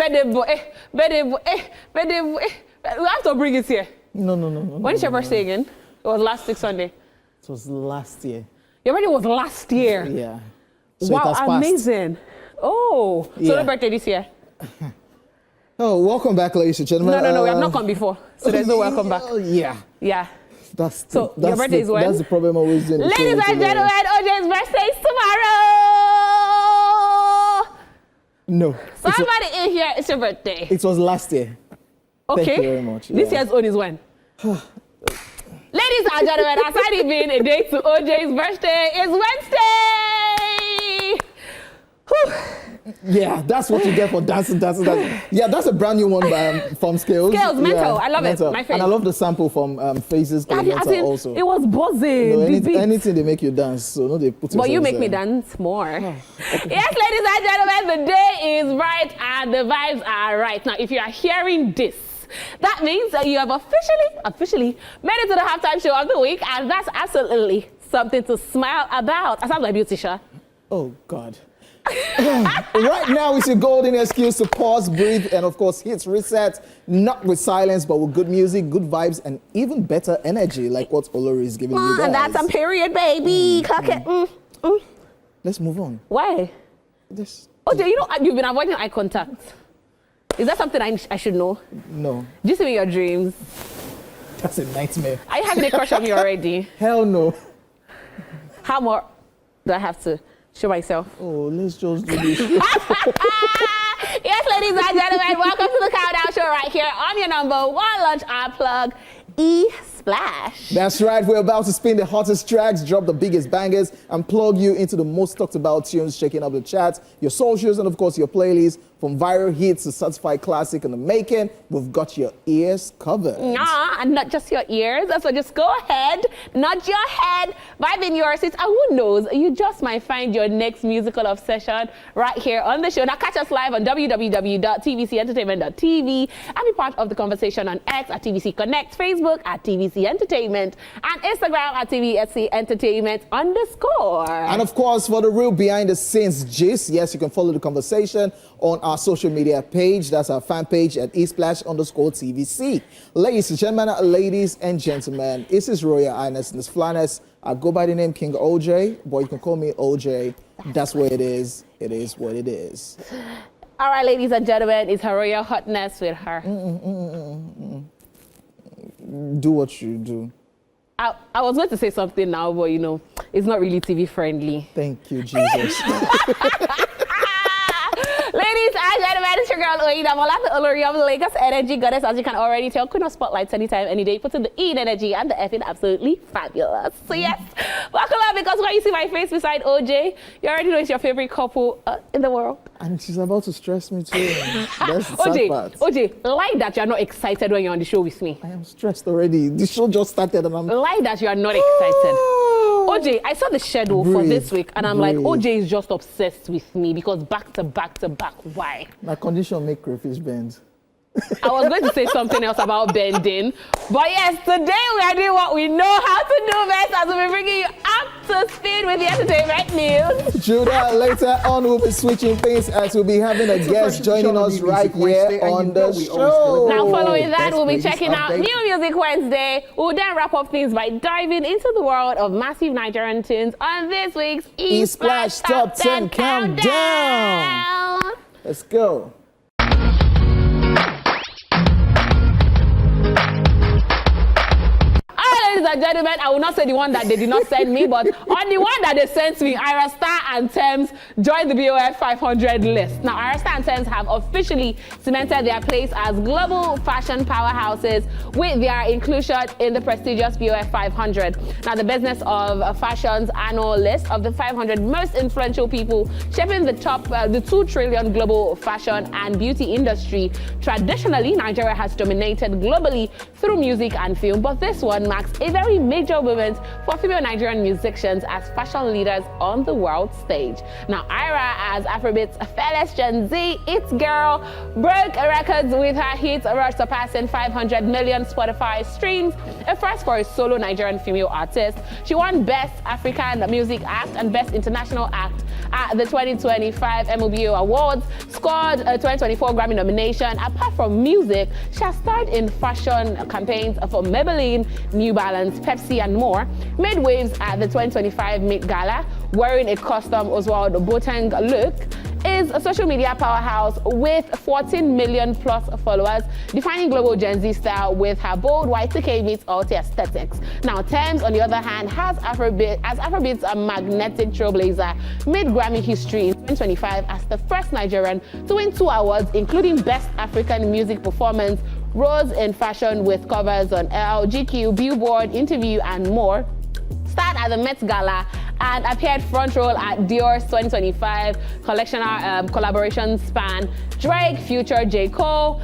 We have to bring it here. No. When is your birthday again? It was last week Sunday. It was last year. Your birthday was last year? Yeah. So wow, amazing. Oh, so no birthday this year? Oh, welcome back, ladies and gentlemen. No, we have not come before, so there's no welcome back. Yeah. That's your birthday is when? That's the problem always doing. Ladies and gentlemen, OJ's birthday is tomorrow. No. Somebody in here, it's your birthday. It was last year. Okay. Thank you very much. This year's own is when? Ladies and gentlemen, aside it being a day to OJ's birthday, is Wednesday. Whew. Yeah, that's what you get for dancing. Yeah, that's a brand new one from Scales. Scales, Mental. I love it. My favorite. And I love the sample from Phases also. It was buzzing. Anything they make you dance, so no, they put it. But you make me dance more. Yes, ladies and gentlemen, the day is right and the vibes are right. Now, if you are hearing this, that means that you have officially made it to the halftime show of the week, and that's absolutely something to smile about. I sound like beautician. Oh, God. Right now is your golden excuse to pause, breathe, and of course hit reset, not with silence, but with good music, good vibes, and even better energy, like what Olori is giving you guys. And that's a period, baby. Let's move on. Why? Okay, you know, you've been avoiding eye contact. Is that something I should know? No. Do you see me in your dreams? That's a nightmare. Are you having a crush on me already? Hell no. How more do I have to show myself? Oh, let's just do this. Yes, ladies and gentlemen, welcome to the Countdown Show right here on your number one lunch hour plug, E-Splash. That's right, we're about to spin the hottest tracks, drop the biggest bangers, and plug you into the most talked about tunes, shaking up the charts, your socials, and of course your playlists. From viral hits to certified classic in the making, we've got your ears covered. And not just your ears. So just go ahead, nod your head, vibe in your seats, and who knows, you just might find your next musical obsession right here on the show. Now catch us live on www.tvcentertainment.tv and be part of the conversation on X at TVC Connect, Facebook at TVC Entertainment, and Instagram at TVSC Entertainment _. And of course, for the real behind the scenes gist, yes, you can follow the conversation on our social media page. That's our fan page at eSplash_TVC. Ladies and gentlemen, this is Royal Highness and this Flaness. I go by the name King OJ, but you can call me OJ. That's what it is. It is what it is. All right, ladies and gentlemen, it's her Royal Hotness with her. Do what you do. I was going to say something now, but you know, it's not really TV friendly. Thank you, Jesus. Ladies and gentlemen, it's your girl Oida Molata Olori of the Lagos Energy Goddess. As you can already tell, Queen of Spotlights anytime, any day, putting the E in energy and the F in absolutely fabulous. So yes, buckle up, because when you see my face beside OJ, you already know it's your favorite couple in the world. And she's about to stress me too. That's the sad part. OJ, lie that you're not excited when you're on the show with me. I am stressed already. The show just started and I'm... Lie that you are not excited. OJ, I saw the schedule for this week and I'm like, OJ is just obsessed with me because back to back, why? My condition make crayfish bend. I was going to say something else about bending, but yes, today we are doing what we know how to do best, as we'll be bringing you up to speed with the entertainment news. Judah, later on we'll be switching things as we'll be having a guest joining us right here on the show. Now following that, we'll be checking out New Music Wednesday. We'll then wrap up things by diving into the world of massive Nigerian tunes on this week's E-Splash Top 10 Countdown. Let's go. Ladies and gentlemen, I will not say the one that they did not send me, but on the one that they sent me, Ira Star and Thames joined the BOF 500 list. Now, Ira Star and Thames have officially cemented their place as global fashion powerhouses with their inclusion in the prestigious BOF 500. Now, the Business of Fashion's annual list of the 500 most influential people shaping the 2 trillion global fashion and beauty industry. Traditionally, Nigeria has dominated globally through music and film, but this one marks even very major moment for female Nigerian musicians as fashion leaders on the world stage. Now, Ira, as Afrobeat's fearless Gen Z it girl, broke records with her hit Rush, surpassing 500 million Spotify streams, a first for a solo Nigerian female artist. She won Best African Music Act and Best International Act at the 2025 MOBO Awards, scored a 2024 Grammy nomination. Apart from music, she has starred in fashion campaigns for Maybelline, New Balance, Pepsi, and more. Made waves at the 2025 Met Gala, wearing a custom Oswald Boateng look. Is a social media powerhouse with 14 million plus followers, defining global Gen Z style with her bold Y2K meets alt aesthetics. Now, Thames, on the other hand, has Afrobeat's a magnetic trailblazer, made Grammy history in 2025 as the first Nigerian to win 2 awards, including Best African Music Performance, rose in fashion with covers on Elle, GQ, Billboard, Interview, and more. Starred at the Met Gala and appeared front row at Dior's 2025 collectional collaboration span Drake, Future, J. Cole,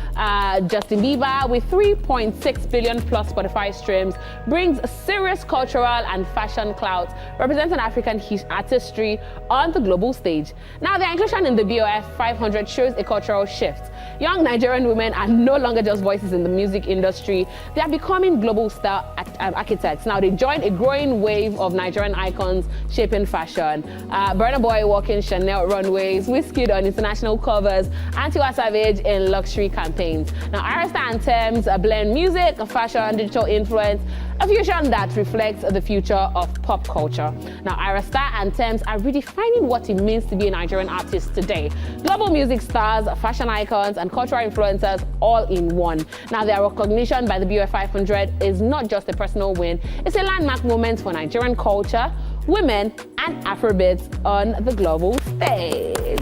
Justin Bieber, with 3.6 billion plus Spotify streams, brings serious cultural and fashion clout, representing African artistry on the global stage. Now, their inclusion in the BOF 500 shows a cultural shift. Young Nigerian women are no longer just voices in the music industry, they are becoming global style architects. Now, they join a growing wave of Nigerian icons shaping fashion. Burna Boy walking Chanel runways, Wizkid on international covers, and Tiwa Savage in luxury campaigns. Now, Arista and Thames blend music, fashion, digital influence, a fusion that reflects the future of pop culture. Now, Arista and Thames are redefining what it means to be a Nigerian artist today. Global music stars, fashion icons, and cultural influencers all in one. Now, their recognition by the BOF 500 is not just a personal win, it's a landmark moment for Nigerian culture, women, and Afrobeats on the global stage.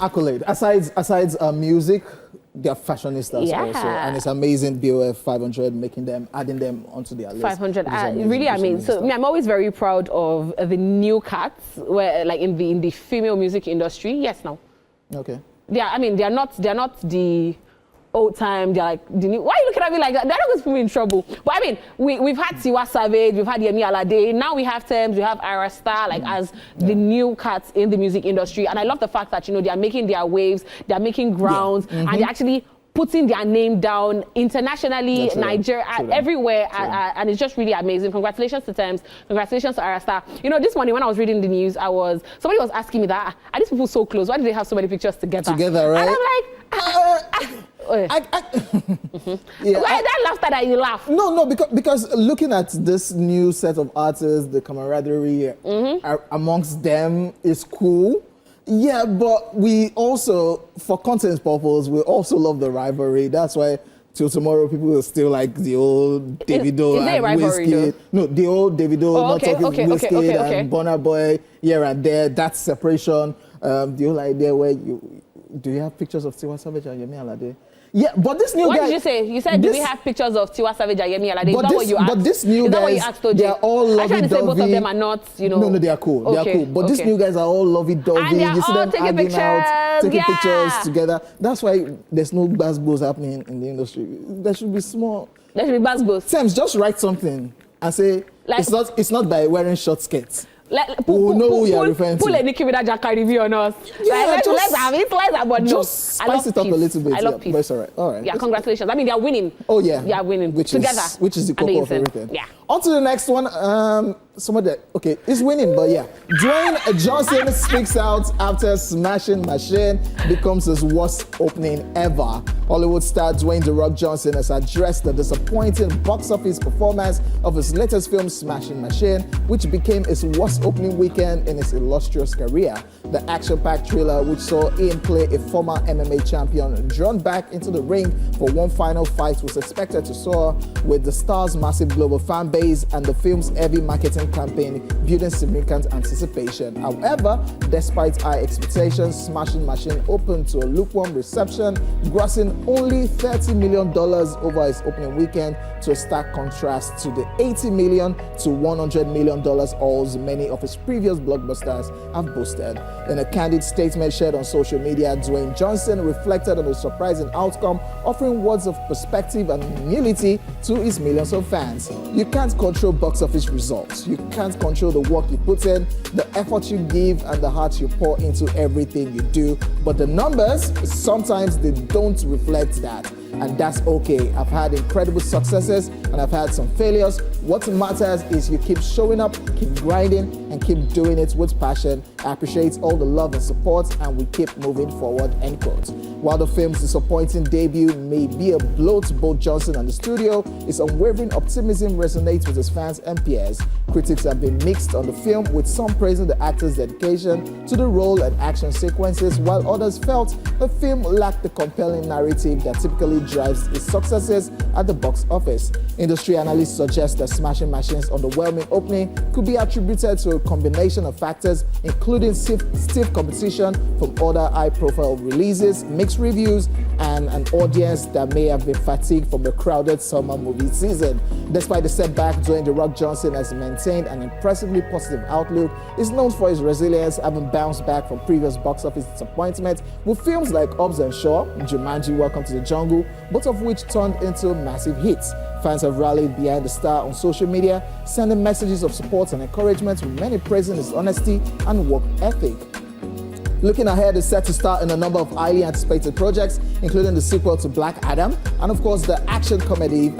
Accolade. Aside music, they're fashionistas also, and it's amazing. BOF 500 adding them onto their list. 500, really amazing. So I'm always very proud of the new cats, where like in the female music industry. Yes, now. Okay. They're not the old time. They're like the new. Why are you looking at me like that? They're not going to put me in trouble. But I mean, we've had Tiwa Savage, we've had Yemi Alade. Now we have Thames, we have Ira Star, like as the new cats in the music industry. And I love the fact that they are making their waves, they're making grounds, and they're actually putting their name down internationally, Nigeria, everywhere, and it's just really amazing. Congratulations to Thames, congratulations to Arasta. This morning when I was reading the news, somebody was asking me that, are these people so close? Why do they have so many pictures together? Together, right? And I'm like, why that laughter that you laugh? No, because looking at this new set of artists, the camaraderie amongst them is cool. Yeah, but we also, for content purposes, we also love the rivalry. That's why till tomorrow people will still like the old Davido and Wizkid. No, the old Davido, Wizkid and Burna Boy here and there. That's separation. The whole idea where do you have pictures of Tiwa Savage and Yemi Alade? Yeah, but this new guy... What did you say? You said, do we have pictures of Tiwa Savage and Yemi Alade? Is that what you asked? But this new guys, they are all lovey-dovey. I tried to say both of them are not, No, they are cool. They are cool. But these new guys are all lovey-dovey. And you see them hanging out, taking pictures together. That's why there's no basketballs happening in the industry. There should be small... There should be basketballs. Sam, just write something and say, it's not by wearing short skirts. Pull a Nicki Minaj and Cardi B on us. Let's have it. But just spice it up a little bit. I love peace. But it's all right. Yeah, congratulations. They're winning. Oh yeah, they are winning together. Which is the core of everything. Yeah. On to the next one. Somebody is winning, but yeah. Dwayne Johnson speaks out after Smashing Machine becomes his worst opening ever. Hollywood star Dwayne "The Rock" Johnson has addressed the disappointing box office performance of his latest film, Smashing Machine, which became his worst opening weekend in his illustrious career. The action-packed thriller, which saw him play a former MMA champion drawn back into the ring for one final fight, was expected to soar with the star's massive global fan base and the film's heavy marketing campaign building significant anticipation. However, despite high expectations, Smashing Machine opened to a lukewarm reception, grossing only $30 million over its opening weekend, to a stark contrast to the $80 million to $100 million hauls many many of his previous blockbusters have boasted. In a candid statement shared on social media, Dwayne Johnson reflected on the surprising outcome, offering words of perspective and humility to his millions of fans. You can't control box office results. You can't control the work you put in, the effort you give, and the heart you pour into everything you do. But the numbers, sometimes they don't reflect that. And that's okay. I've had incredible successes and I've had some failures. What matters is you keep showing up, keep grinding, and keep doing it with passion. I appreciate all the love and support, and we keep moving forward, end quote. While the film's disappointing debut may be a blow to both Johnson and the studio, his unwavering optimism resonates with his fans and peers. Critics have been mixed on the film, with some praising the actor's dedication to the role and action sequences, while others felt the film lacked the compelling narrative that typically drives its successes at the box office. Industry analysts suggest that Smashing Machine's underwhelming opening could be attributed to a combination of factors, including stiff competition from other high-profile releases, mixed reviews, and an audience that may have been fatigued from a crowded summer movie season. Despite the setback, Dwayne "The Rock" Johnson has maintained an impressively positive outlook. He's known for his resilience, having bounced back from previous box office disappointments with films like Hobbs and Shaw, Jumanji: Welcome to the Jungle, both of which turned into massive hits. Fans have rallied behind the star on social media, sending messages of support and encouragement, with many praising his honesty and work ethic. Looking ahead, is set to star in a number of highly anticipated projects, including the sequel to Black Adam and, of course, the action comedy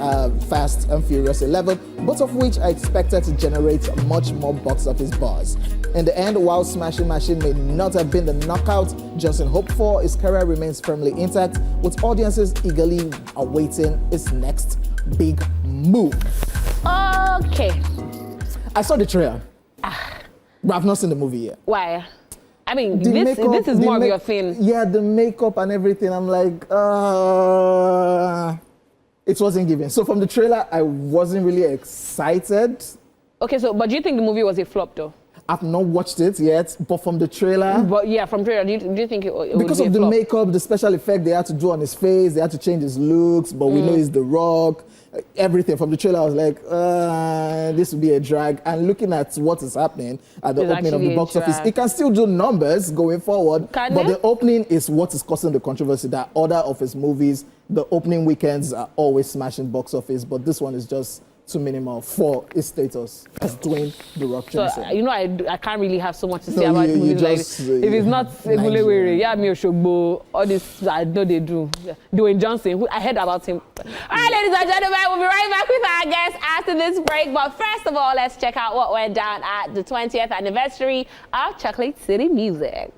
Fast and Furious 11, both of which are expected to generate much more box office buzz. In the end, while Smashing Machine may not have been the knockout Johnson hoped for, his career remains firmly intact, with audiences eagerly awaiting his next big move. Okay. I saw the trailer, but I've not seen the movie yet. Why? I mean, this is more of your thing. Yeah, the makeup and everything. I'm like, it wasn't given. So from the trailer, I wasn't really excited. Okay, so, but do you think the movie was a flop, though? I've not watched it yet, but from the trailer. But yeah, from trailer, do you think it would be a flop? Because of the makeup, the special effect they had to do on his face, they had to change his looks, but we know he's The Rock. Everything from the trailer, I was like, this will be a drag. And looking at what is happening at the opening of the box office, it can still do numbers going forward. But the opening is what is causing the controversy, that other of his movies, the opening weekends are always smashing box office, but this one is just too minimal for his status as Dwayne "The Rock" Johnson. So, you know, I can't really have so much to say about movies like this. If it's not Egulewere, yeah, me Oshogbo, all this, I know they do. Dwayne Johnson, I heard about him. All right, ladies and gentlemen, we'll be right back with our guests after this break. But first of all, let's check out what went down at the 20th anniversary of Chocolate City Music.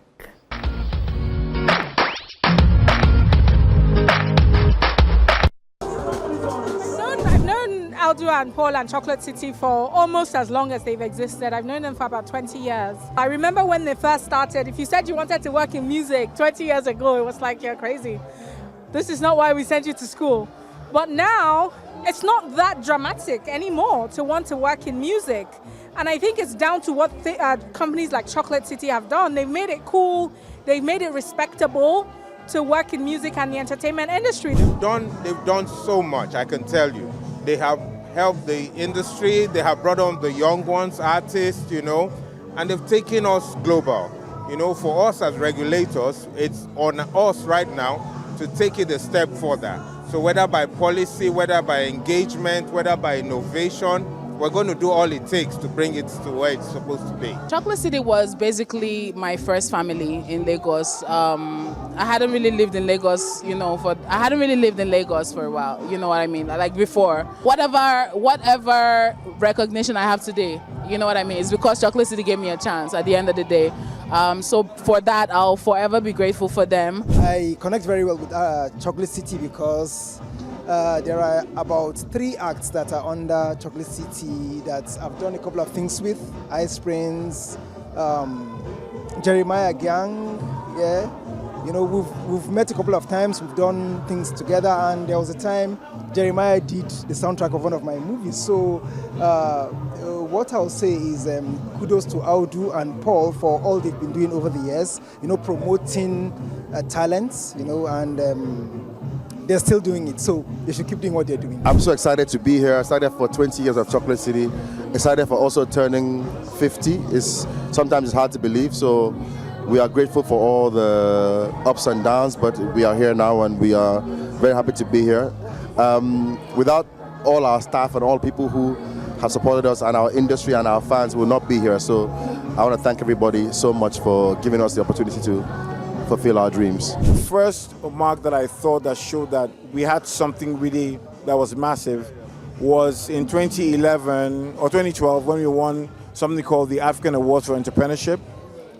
Aldo and Paul and Chocolate City for almost as long as they've existed. I've known them for about 20 years. I remember when they first started, if you said you wanted to work in music 20 years ago, it was like, you're crazy. This is not why we sent you to school. But now, it's not that dramatic anymore to want to work in music. And I think it's down to what companies like Chocolate City have done. They've made it cool, they've made it respectable to work in music and the entertainment industry. They've done so much, I can tell you. They have helped the industry, they have brought on the young ones, artists, you know, and they've taken us global. You know, for us as regulators, it's on us right now to take it a step further. So whether by policy, whether by engagement, whether by innovation, we're going to do all it takes to bring it to where it's supposed to be. Chocolate City was basically my first family in Lagos. I hadn't really lived in Lagos, you know, I hadn't really lived in Lagos for a while, you know what I mean? Like before. Whatever recognition I have today, you know what I mean? It's because Chocolate City gave me a chance at the end of the day. So for that, I'll forever be grateful for them. I connect very well with Chocolate City because there are about 3 acts that are under Chocolate City that I've done a couple of things with. Ice Prince, Jeremiah Gang, yeah. You know, we've met a couple of times, we've done things together, and there was a time Jeremiah did the soundtrack of one of my movies. So what I'll say is kudos to Audu and Paul for all they've been doing over the years, you know, promoting talents, you know, and they're still doing it. So they should keep doing what they're doing. I'm so excited to be here. Excited for 20 years of Chocolate City. Excited for also turning 50. Sometimes it's hard to believe. So we are grateful for all the ups and downs, but we are here now and we are very happy to be here. Without all our staff and all people who have supported us and our industry and our fans will not be here. So I want to thank everybody so much for giving us the opportunity to fulfill our dreams. First mark that I thought that showed that we had something really that was massive was in 2011 or 2012 when we won something called the African Awards for Entrepreneurship.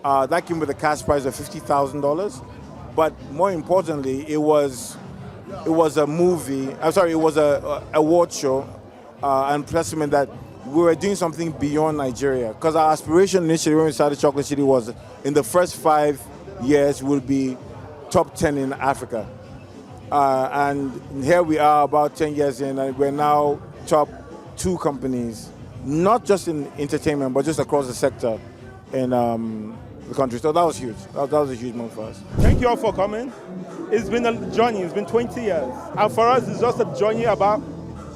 That came with a cash prize of $50,000. But more importantly, it was a movie. I'm sorry, it was a award show and testament that we were doing something beyond Nigeria. Because our aspiration initially when we started Chocolate City was in the first 5 years we'll be top 10 in Africa. And here we are about 10 years in and we're now top 2 companies, not just in entertainment, but just across the sector in the country. So that was huge. That was a huge moment for us. Thank you all for coming. It's been a journey. It's been 20 years. And for us, it's just a journey about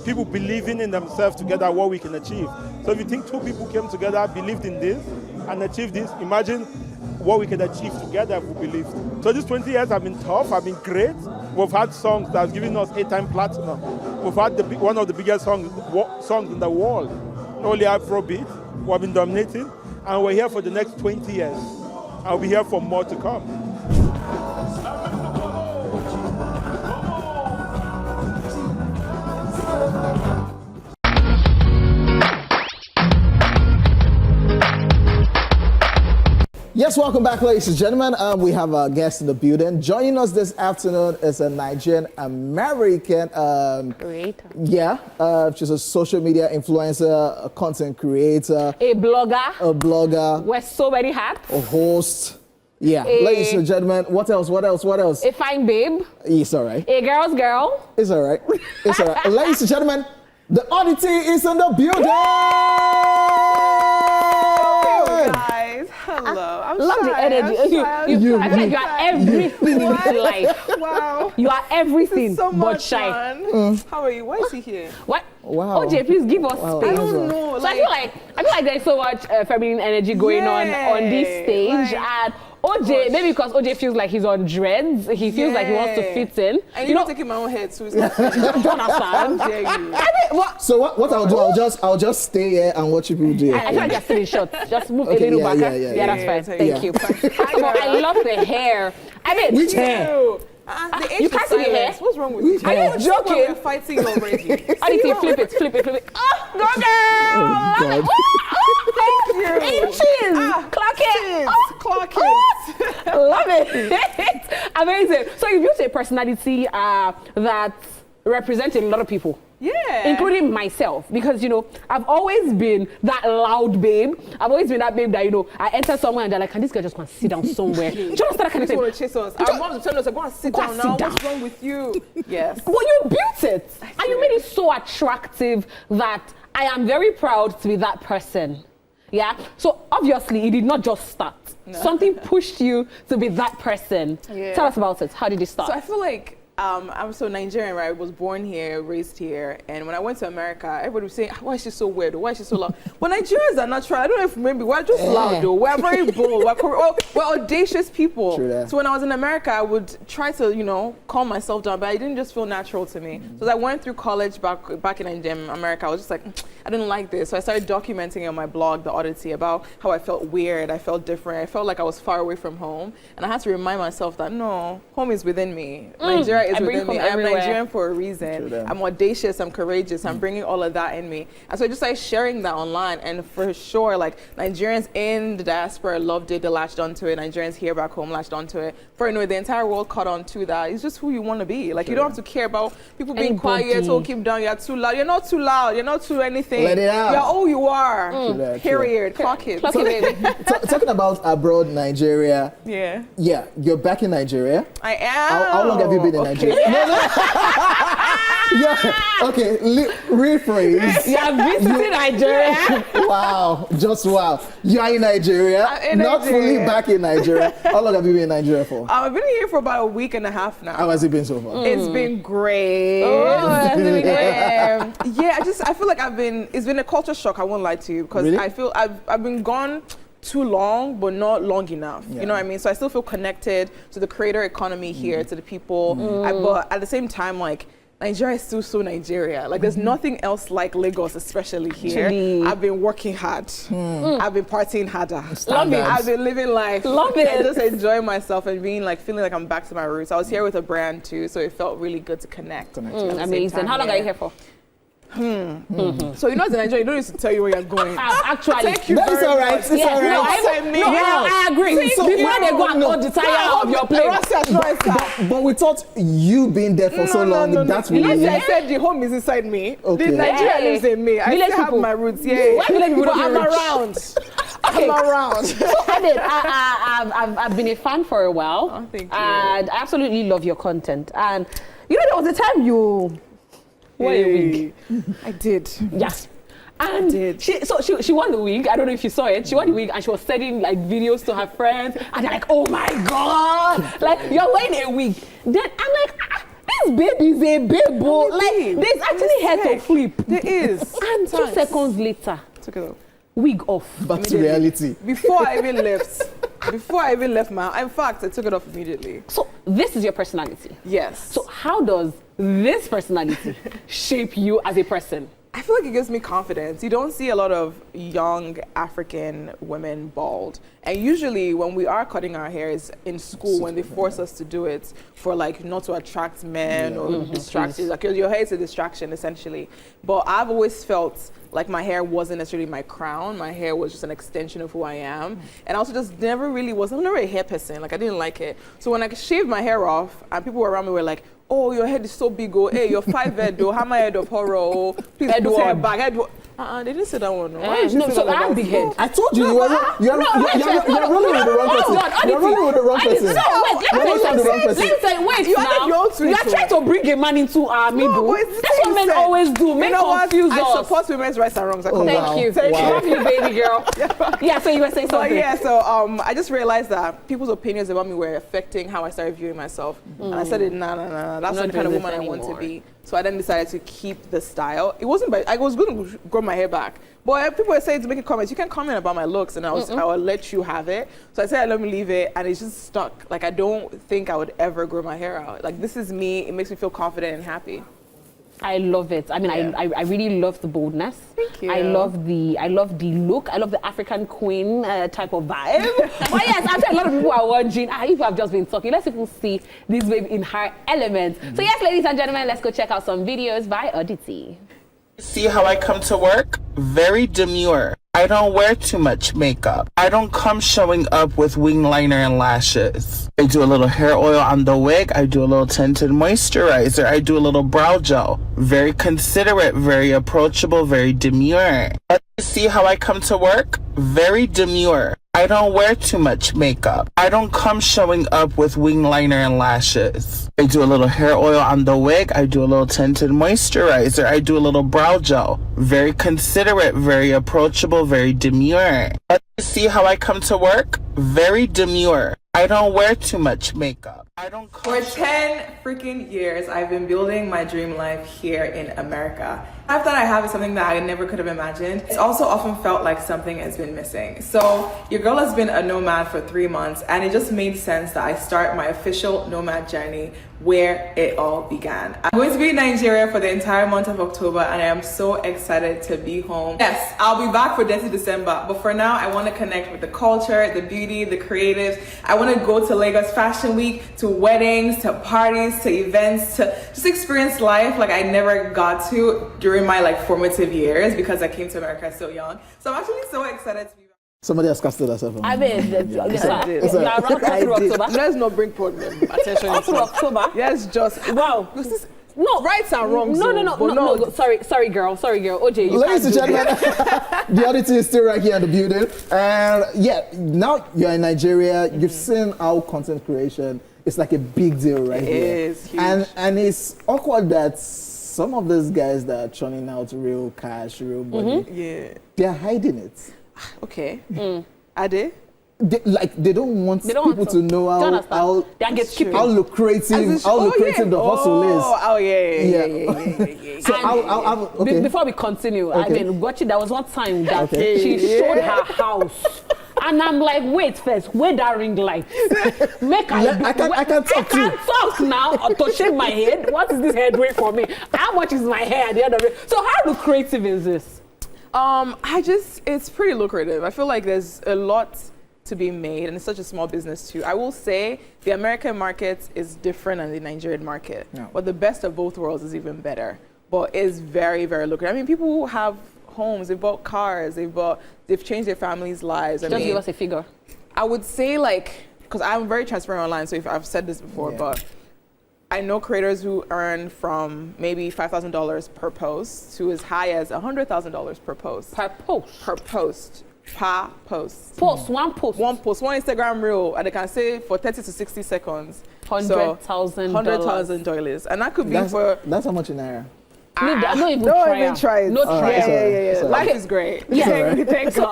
people believing in themselves together what we can achieve. So if you think 2 people came together, believed in this, and achieved this, imagine what we can achieve together if we believed. So these 20 years have been tough, have been great. We've had songs that have given us 8-time platinum. We've had one of the biggest songs in the world, only Afrobeat. We've been dominating, and we're here for the next 20 years. I'll be here for more to come. Yes, welcome back, ladies and gentlemen. We have a guest in the building. Joining us this afternoon is a Nigerian-American Creator. Yeah, she's a social media influencer, a content creator, A blogger. Wears so many hats. a host. Yeah, ladies and gentlemen, what else? A fine babe. It's all right. A girl's girl. It's all right. It's all right. Ladies and gentlemen, the oddity is in the building. Guys, hello. I'm Love shy. the energy. I feel like you are everything in this life. Wow. You are everything So but much shy. fun. How are you? Why is he here? What? Wow. OJ, please give us Wow. space. I don't know. So I feel like there's so much feminine energy going on this stage, like- and OJ, maybe because OJ feels like he's on dreads, he feels like he wants to fit in. And you're taking my own head too. So Don't understand. how dare you? I mean, what? So what I'll do, I'll just stay here and watch people do I feel like you're still in short. Just move Okay, a little yeah, back. yeah, That's fine. yeah. Thank you. First of all, I love the hair. I mean, Which hair? The age you of can't see the hair? silence. What's wrong with you? Are you joking? We're fighting already. Honestly, flip it. Oh, go girl! God. Thank you. Inches! Clock it! Clock it. Love it! Amazing. So you built a personality that represents a lot of people. Yeah. Including myself, because I've always been that loud babe. I've always been that babe that I enter somewhere and they're like, can this girl just go and sit down somewhere? Do you understand that kind of Just thing? want to chase us. Our moms tell us, go and sit down now. What's wrong with you? Yes. Well, you built it, and you made it so attractive that I am very proud to be that person. Yeah. So obviously, it did not just start. No. Something pushed you to be that person. Yeah. Tell us about it. How did it start? So I feel like I'm so Nigerian, right? I was born here, raised here, and when I went to America, everybody was saying, why is she so weird? Why is she so loud? But Nigerians are natural. I don't know if maybe we're just loud though. We're very bold. We're audacious people. So when I was in America, I would try to, calm myself down, but it didn't just feel natural to me. So as I went through college back in America, I was just like, I didn't like this. So I started documenting it on my blog, The Oddity, about how I felt weird, I felt different, I felt like I was far away from home. And I had to remind myself that no, home is within me. Nigeria is within me. I'm Nigerian for a reason. I'm audacious, I'm courageous, I'm bringing all of that in me. And so I just started sharing that online, and for sure, like Nigerians in the diaspora loved it, they latched onto it. Nigerians here back home latched onto it. For the entire world caught on to that. It's just who you want to be. Like you don't have to care about people being quiet or keep down, you're too loud. You're not too loud, you're not too anything. Let it out. You're all you are. Period. Clock it. Clock it, baby. Talking about abroad, Nigeria. Yeah. Yeah, you're back in Nigeria. I am. How long have you been in Officially Nigeria. Yeah. Okay. Rephrase. You are visiting Nigeria. Wow. Just wow. You are in Nigeria. in Not Nigeria. fully back in Nigeria. How long have you been in Nigeria for? I've been here for about a week and a half now. How has it been so far? It's been great. Oh, it's been great. Yeah, I feel like it's been a culture shock, I won't lie to you, because Really? I feel I've been gone too long, but not long enough. Yeah. You know what I mean? So I still feel connected to the creator economy here, to the people. But at the same time, like, Nigeria is still so Nigeria. Like, there's nothing else like Lagos, especially here. Actually. I've been working hard. I've been partying harder. Love it. I've been living life. Love it. And just enjoying myself and being like, feeling like I'm back to my roots. I was here with a brand too, so it felt really good to connect. At the same Amazing. time, How long yeah. are you here for? So you know, as a Nigerian, you don't need to tell you where you're going. Actually, Thank you That is very all right. much. It's all right. No, I agree. So- Before they go and cut the tire of your plane. But we thought you being there for so long, that's You know, really. I said the home is inside me. Okay. The Nigeria Hey. lives in me. I Village still have people. my roots. Yeah. Why village people But don't I'm get rich? around. I'm around. I've been a fan for a while. Oh, thank you. And I absolutely love your content. And you know, there was a time you wore a wig. I did. Yes. And did. she won the wig. I don't know if you saw it. She won the wig and she was sending like videos to her friends. And they're like, oh my God. Like, you're wearing a wig. Then I'm like, this baby is a baby. Like, there's actually hair to flip. There is. And 2 seconds later, Took it off. wig off. Back to reality. Before I even left my, in fact, I took it off immediately. So this is your personality. Yes. So how does this personality shape you as a person? I feel like it gives me confidence. You don't see a lot of young African women bald. And usually when we are cutting our hair is in school when they force us to do it for like not to attract men or distract you. Like your hair is a distraction essentially. But I've always felt like my hair wasn't necessarily my crown. My hair was just an extension of who I am. And I also just I'm never a hair person. Like I didn't like it. So when I shaved my hair off and people around me were like, oh, your head is so big, oh, hey, you're 5 head, oh, how my head of horror, oh, please put hair back. They didn't say that one. No. Why did you say so that I have about big me? head. I told you, you're rolling with the wrong person. You're rolling with the wrong person. Let me tell you, wait You now. added your own twist, You are trying to bring a man into our middle. but it's the That's same what men sex. always do. Men You know what? confuse I us. support women's rights and wrongs. I Oh, come wow. Thank you. Wow. Love you, baby girl. Yeah, so you were saying So something. yeah, so I just realized that people's opinions about me were affecting how I started viewing myself. And I said, nah, that's not the kind of doing woman this I want to anymore. be. So I then decided to keep the style. It wasn't, I was going to grow my hair back. But people were saying to make a comment, you can comment about my looks and I will let you have it. So I said, let me leave it. And it's just stuck. Like, I don't think I would ever grow my hair out. Like, this is me. It makes me feel confident and happy. I love it. I mean, I really love the boldness. Thank you. I love the look. I love the African queen type of vibe. But yes, I'm sure a lot of people are wondering, if I've just been talking, let's people see this baby in her element. So yes, ladies and gentlemen, let's go check out some videos by Oddity. See how I come to work? Very demure. I don't wear too much makeup. I don't come showing up with wing liner and lashes. I do a little hair oil on the wig. I do a little tinted moisturizer. I do a little brow gel. Very considerate, very approachable, very demure. See how I come to work? Very demure. I don't wear too much makeup. I don't come showing up with wing liner and lashes. I do a little hair oil on the wig. I do a little tinted moisturizer. I do a little brow gel. Very considerate, very approachable, very demure. See how I come to work? Very demure. I don't wear too much makeup. I don't For 10 freaking years, I've been building my dream life here in America. The life that I have is something that I never could have imagined. It's also often felt like something has been missing. So your girl has been a nomad for 3 months, and it just made sense that I start my official nomad journey where it all began. I'm going to be in Nigeria for the entire month of October, and I am so excited to be home. Yes, I'll be back for Dirty December, but for now, I want to connect with the culture, the beauty, the creatives. I want to go to Lagos Fashion Week, to weddings, to parties, to events, to just experience life like I never got to during my formative years because I came to America so young. So I'm actually so excited to be back. Somebody has casted herself. I mean, October. Let's not bring problem attention Up to October. Yes, just Wow. No, rights and wrongs. No. Sorry, girl. OJ, you Ladies and can't do gentlemen, the Oddity is still right here in the building. And yeah, now you're in Nigeria. You've seen how content creation it's like a big deal right It here. is huge. And it's awkward that some of those guys that are churning out real cash, real money, Yeah. they're hiding it. Okay. Are they? They don't want people to know how lucrative the hustle is. Oh yeah. So before we continue, I Okay. mean, watching, there was one time that she showed her house. And I'm like, wait first, where that ring light? I can't talk now to shave my head. What is this hair doing for me? How much is my hair at the end of it? So how lucrative is this? It's pretty lucrative. I feel like there's a lot to be made, and it's such a small business too. I will say the American market is different than the Nigerian market, but the best of both worlds is even better. But it's very, very lucrative. I mean, people who have homes, they've bought cars, they've changed their families' lives. Just give us a figure. I would say because I'm very transparent online, so if I've said this before, but I know creators who earn from maybe $5,000 per post to as high as $100,000 per post. Per post? Per post. Per post. One post. One post, one Instagram reel, and they can say for 30 to 60 seconds. $100,000. $100,000. And that could be That's how much in Naira? Don't even try it. No try it. Yeah. Life is great. Yeah. Thanks. So,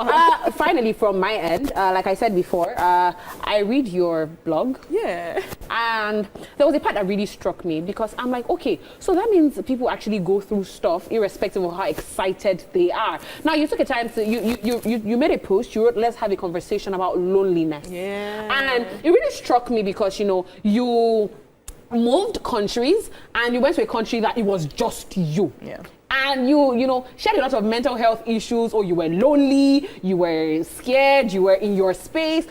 finally, from my end, like I said before, I read your blog. Yeah. And there was a part that really struck me because I'm like, okay, so that means people actually go through stuff irrespective of how excited they are. Now, you took a time to, you made a post, you wrote, let's have a conversation about loneliness. Yeah. And it really struck me because, you moved countries and you went to a country that it was just you. Yeah. And you shared a lot of mental health issues, or you were lonely, you were scared, you were in your space.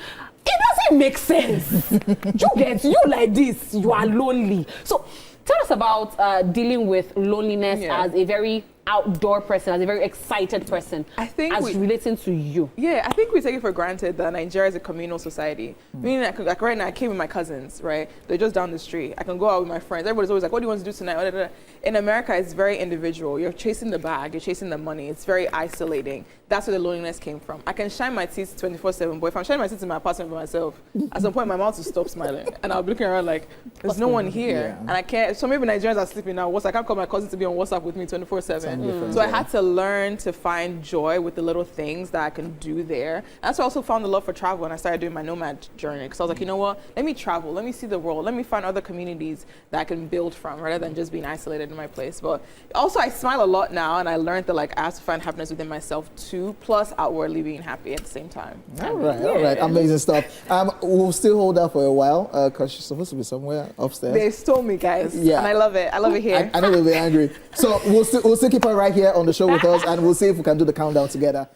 It doesn't make sense. You like this, you are lonely. So tell us about dealing with loneliness as a very outdoor person, as a very excited person, I think relating to you. Yeah, I think we take it for granted that Nigeria is a communal society. Meaning, like right now, I came with my cousins, right? They're just down the street. I can go out with my friends. Everybody's always like, what do you want to do tonight? In America, it's very individual. You're chasing the bag, you're chasing the money. It's very isolating. That's where the loneliness came from. I can shine my teeth 24/7, but if I'm shining my teeth in my apartment by myself, at some point my mouth will stop smiling. And I'll be looking around like, there's no one here. And I can't, so maybe Nigerians are sleeping now. I can't call my cousin to be on WhatsApp with me 24/7. So I had to learn to find joy with the little things that I can do there. And that's why I also found the love for travel, and I started doing my nomad journey. Because I was like, you know what? Let me travel. Let me see the world. Let me find other communities that I can build from rather than just being isolated in my place. But also, I smile a lot now, and I learned that I have to find happiness within myself too, plus outwardly being happy at the same time. All right. Amazing stuff. We'll still hold that for a while because she's supposed to be somewhere upstairs. They stole me, guys. Yeah. And I love it. I love it here. I know they'll be angry. So we'll still keep her right here on the show with us, and we'll see if we can do the countdown together.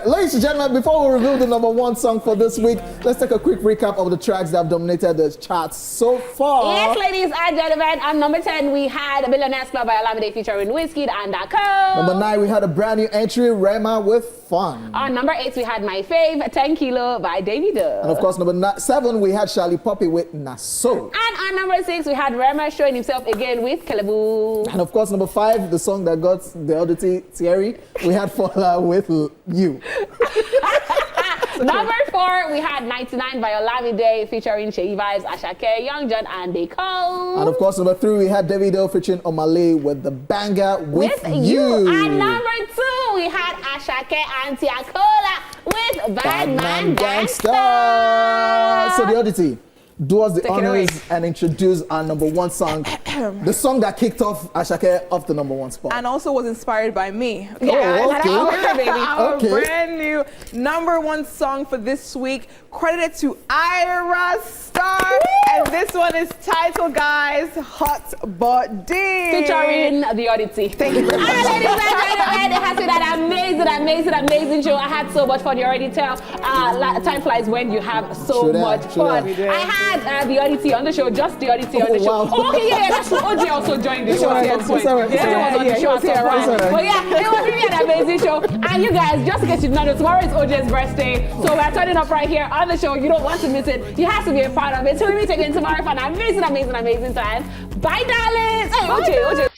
Ladies and gentlemen, before we reveal the #1 song for this week, let's take a quick recap of the tracks that have dominated the charts so far. Yes, ladies and gentlemen, on number 10, we had Billionaire's Club by Olamide featuring Wizkid and Dako. Number 9, we had a brand new entry, Rema with Fun. On number 8, we had My Fave, 10 Kilo by Davido. And of course, number 7, we had Charlie Poppy with Naso. And on number 6, we had Rema showing himself again with Kelebu. And of course, number 5, the song that got the oddity Thierry, we had Fola with You. Number 4, we had 99 by Olamide featuring Sheyi Vibes, Ashake, Young John, and Deko. And of course, number 3, we had Davido featuring Omale with the banger with You. And number 2, we had Ashake and Tiakola with Bad Man Gangsta. So the oddity, do us the honors and introduce our #1 song, the song that kicked off Ashake off the #1 spot. And also was inspired by me. Our brand new #1 song for this week, credited to Ira Star. And this one is titled, guys, Hot But Deep. Featuring the oddity. Thank you very much. Ladies and gentlemen, it has been an amazing show. I had so much fun. You already tell. Time flies when you have so much fun. I had the oddity on the show, just the oddity on the show. Wow. Oh, yeah, that's true. OJ also joined the show at some point. OJ was on the show at some point. But yeah, it was really an amazing show. And you guys, just in case you didn't know, tomorrow is OJ's birthday. So we're turning up right here on the show. You don't want to miss it. You have to be a part of it. So we'll be taking tomorrow for an amazing time. Bye, darlings. Hey, OJ.